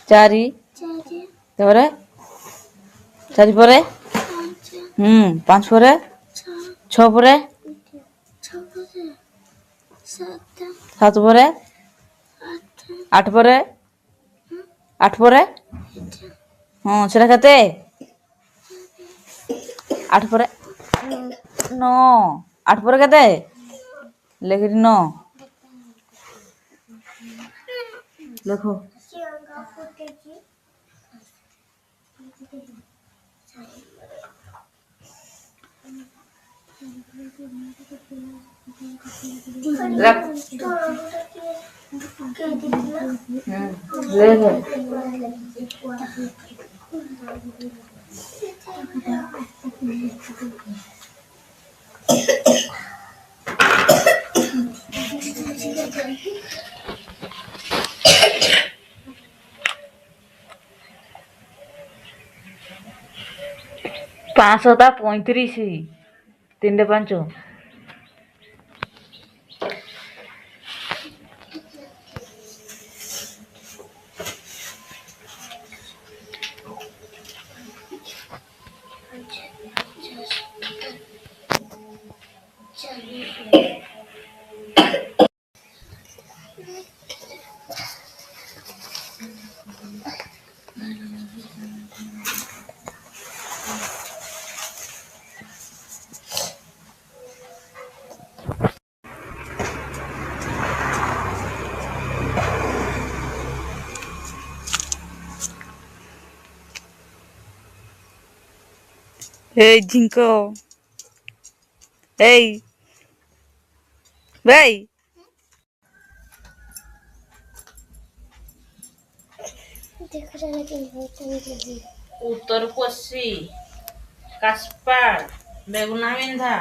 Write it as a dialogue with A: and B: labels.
A: चारि तापर चारि पर पाँच पर छ पर सात पर आठ पर आठ पर हाँ सेटा केते आठ पर नौ आठ पर केते लेखि नौ देखो 535 3 5 Hey Jinko. Hey. Hey. उत्तर पश्चिम कासपाड़ बेगुना मेंधा